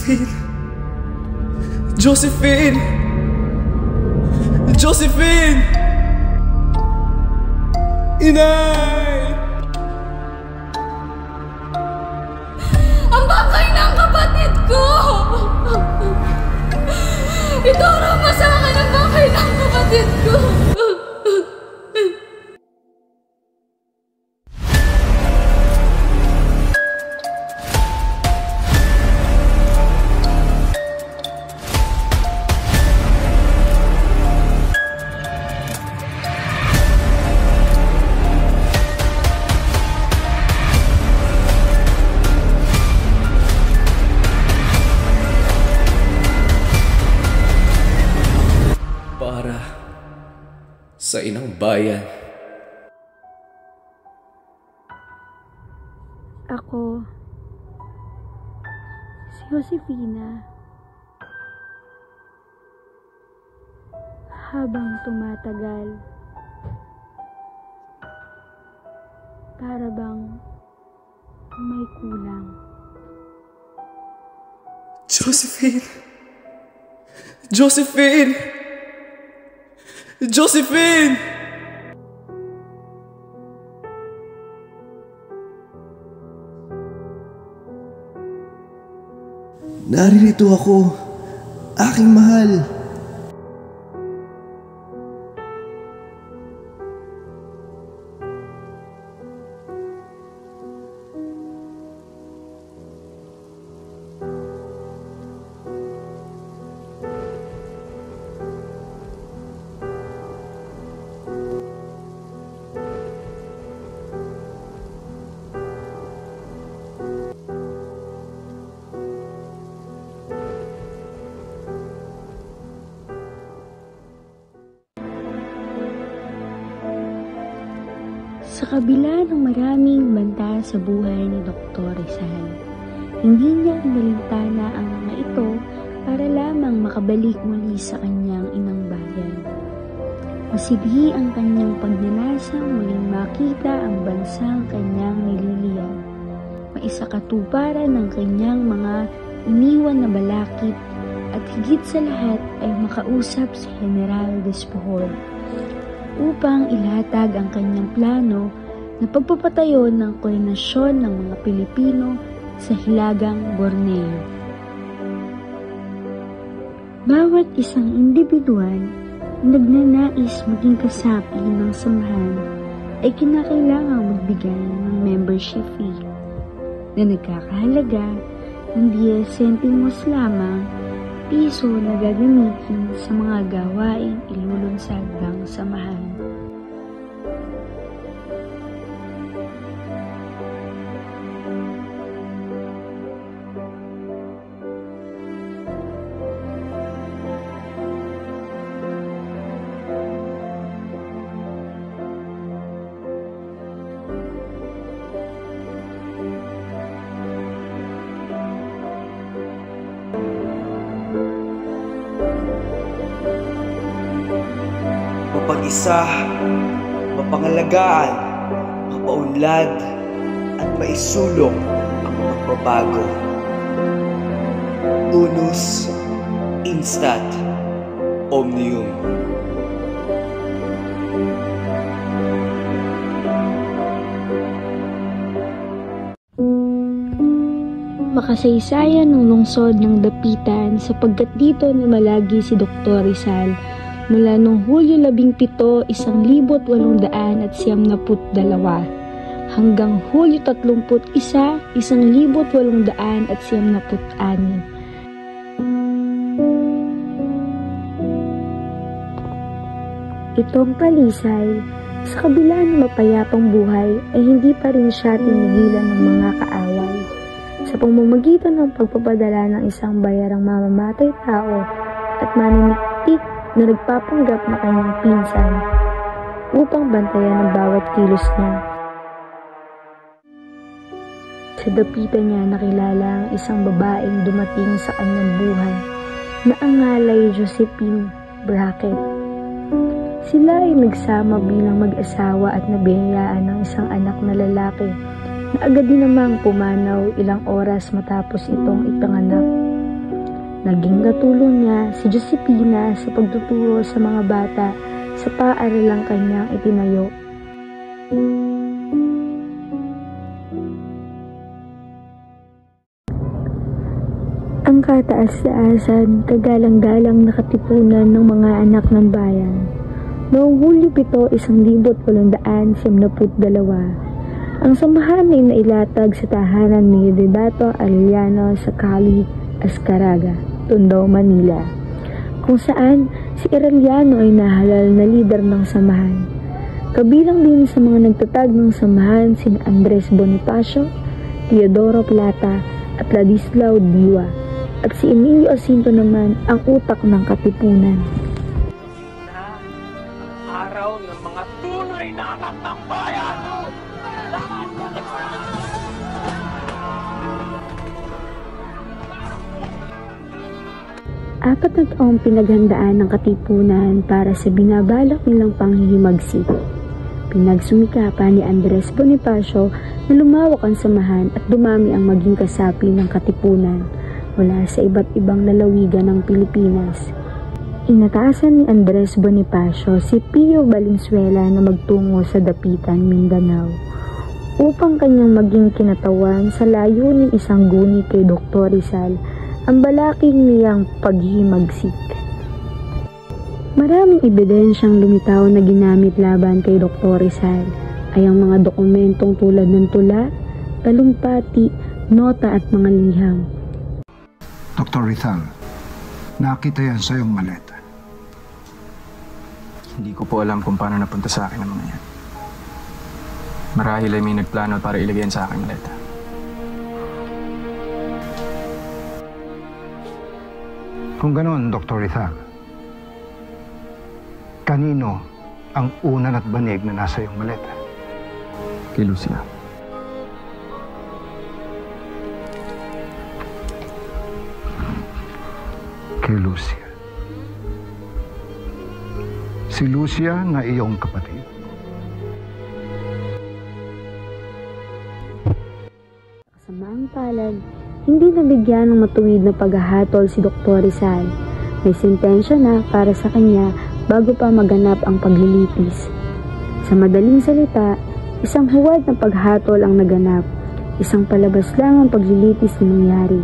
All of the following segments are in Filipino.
Josephine! Josephine! Josephine! Inay! Ang bangkay ng kapatid ko! Ituro mo sa akin ang bangkay ng kapatid ko! Para sa inang bayan. Ako, si Josefina. Habang tumatagal, para bang may kulang. Josephine! Josephine! Josephine! Naririto ako, aking mahal. Sa kabila ng maraming banta sa buhay ni Dr. Rizal, hindi niya inalintana ang mga ito para lamang makabalik muli sa kanyang inang bayan. Masidhi ang kanyang pagnanasang muling makita ang bansang kanyang nililiyan. Maisakatuparan ng kanyang mga iniwan na balakid at higit sa lahat ay makausap si General Despojol upang ilatag ang kanyang plano na pagpapatayo ng koordinasyon ng mga Pilipino sa Hilagang Borneo. Bawat isang individual na nagnanais maging kasapi ng samahan ay kinakailangang magbigay ng membership fee na nagkakahalaga ng 10 sentimos lamang piso na gagamitin sa mga gawaing ilulunsad ng samahan. Mapag-isa, mapangalagaan, mapaunlad, at maisulong ang magbabago. Unus Instat Omnium. Makasaysayan ng lungsod ng Dapitan sapagkat dito namalagi si Dr. Rizal mula noong Hulyo 17, 1892 hanggang Hulyo 31, 1896. Itong Talisay, sa kabila ng mapayapang buhay ay hindi pa rin siya tinigilan ng mga kaaway. Sa pamamagitan ng pagpapadala ng isang bayarang mamamatay tao at maniniktik na nagpapanggap na kanyang pinsan upang bantayan ang bawat kilos niya. Sa dapitan niya nakilala ang isang babaeng dumating sa kanyang buhay na ang ngalay Josephine Brackett. Sila ay nagsama bilang mag-asawa at nabiyayaan ng isang anak na lalaki na agad din namang pumanaw ilang oras matapos itong ipanganak. Naging katulong niya si Josefina sa pagtuturo sa mga bata sa paaralang kanyang itinayo. Ang kataas-taasan, kagalang-galang na katipunan ng mga anak ng bayan. Noong Hulyo 7, 1872, ang samahan ay nailatag sa tahanan ni Deodato Arellano sa Calle Azcárraga, Tondo, Manila, kung saan si Arellano ay nahalal na lider ng samahan. Kabilang din sa mga nagtatag ng samahan sina Andres Bonifacio, Teodoro Plata at Ladislao Diwa, at si Emilio Jacinto naman ang utak ng katipunan. Araw ng mga tunay na anak ng bayan. Apat na taong pinaghandaan ng katipunan para sa binabalak nilang panghihimagsik. Pinagsumikapan ni Andres Bonifacio na lumawak ang samahan at dumami ang maging kasapi ng katipunan mula sa iba't ibang lalawigan ng Pilipinas. Inataasan ni Andres Bonifacio si Pio Valenzuela na magtungo sa Dapitan, Mindanao, upang kanyang maging kinatawan sa layuning isang guni kay Dr. Rizal ang balaking niyang paghihimagsik. Maraming ebidensyang lumitaw na ginamit laban kay Dr. Rizal ay ang mga dokumentong tulad ng tula, talumpati, nota at mga liham. Dr. Rizal, nakita yan sa iyong maleta. Hindi ko po alam kung paano napunta sa akin ang mga yan. Marahil ay may nagplano para ilagay yan sa aking maleta. Kung ganoon, Dr. Rizal, kanino ang unan at banig na nasa iyong maleta? Kay Lucia. Kay Lucia. Si Lucia na iyong kapatid. Kasamaang palad, hindi nabigyan ng matuwid na paghahatol si Dr. Rizal. May sentensya na para sa kanya bago pa maganap ang paglilitis. Sa madaling salita, isang huwad na paghatol ang naganap. Isang palabas lang ang paglilitis na nangyari.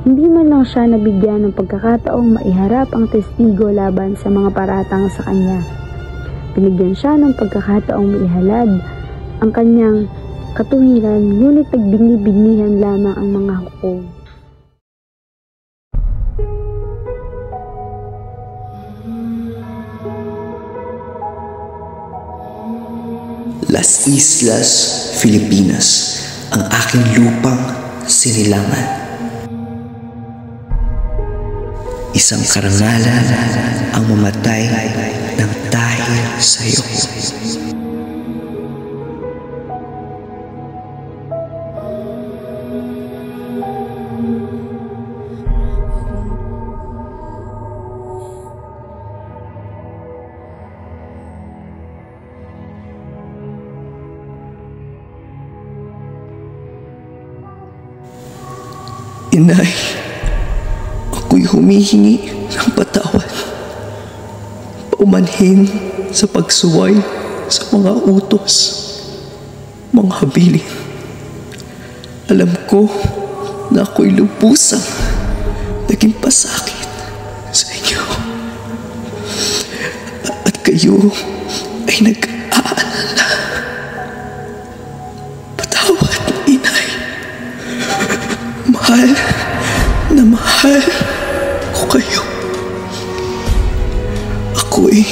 Hindi man lang siya nabigyan ng pagkakataong maiharap ang testigo laban sa mga paratang sa kanya. Binigyan siya ng pagkakataong maihalad ang kanyang katuwiran, ngunit nagbingi-bingihan lamang ang mga hukom. Las Islas, Filipinas, ang aking lupang sinilangan. Isang karangalan ang mamatay ng dahil sa iyo. Inay, ako'y humihingi ng patawad. Paumanhin sa pagsuway sa mga utos, mga habilin. Alam ko na ako'y lubusang naging pasakit sa inyo. At kayo ay nag-aalala. Patawad, Inay. Mahal na mahal ko kayo. Ako'y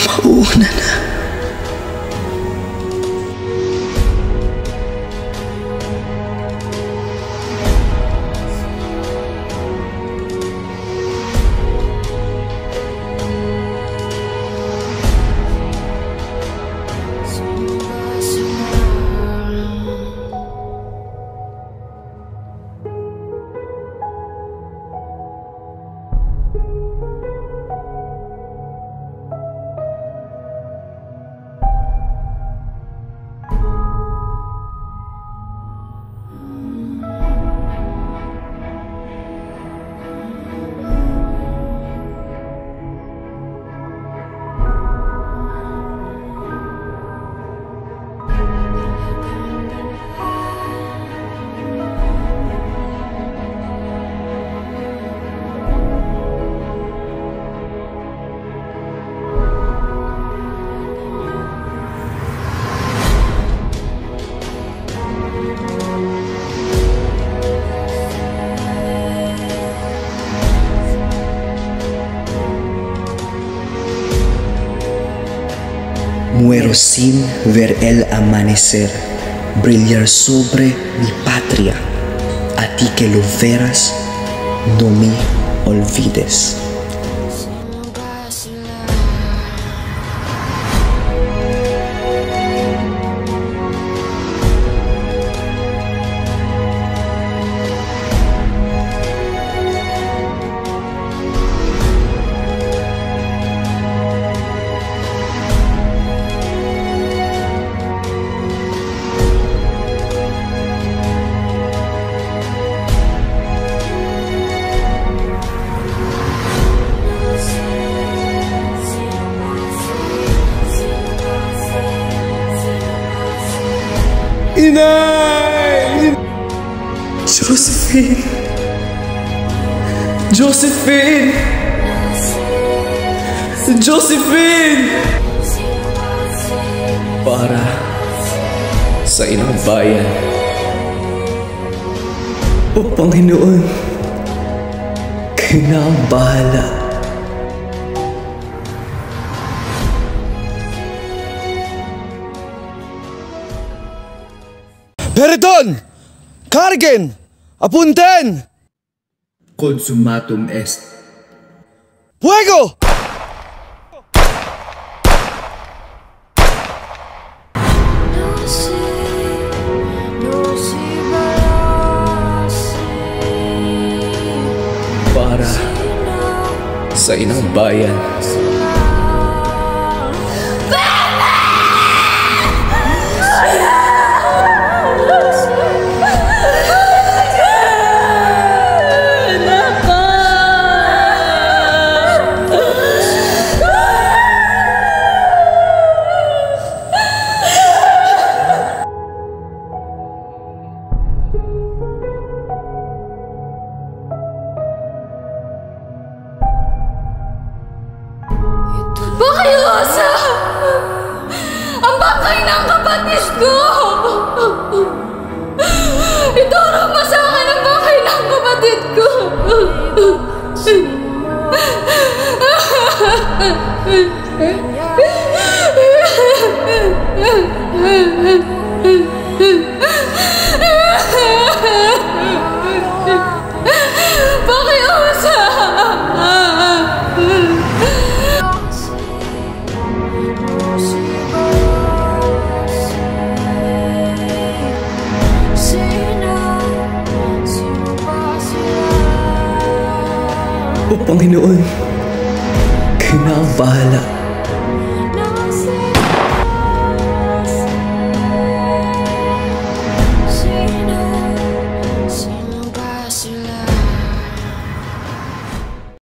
mauna na. Muero sin ver el amanecer brillar sobre mi patria. A ti que lo verás, no me olvides. Inay! Josephine! Josephine! Josephine! Para sa inang bayan. O Panginoon, kayo na ang bahala. Perdón! Carguen! Apunten! Consumatum est. ¡Fuego! Para sa inang bayan. Bakyosa! Ang bangkay ng kapatid ko! Ituro mo sa akin ang bangkay ng kapatid ko! Bakyosa! O Panginoon, kayo na ang bahala.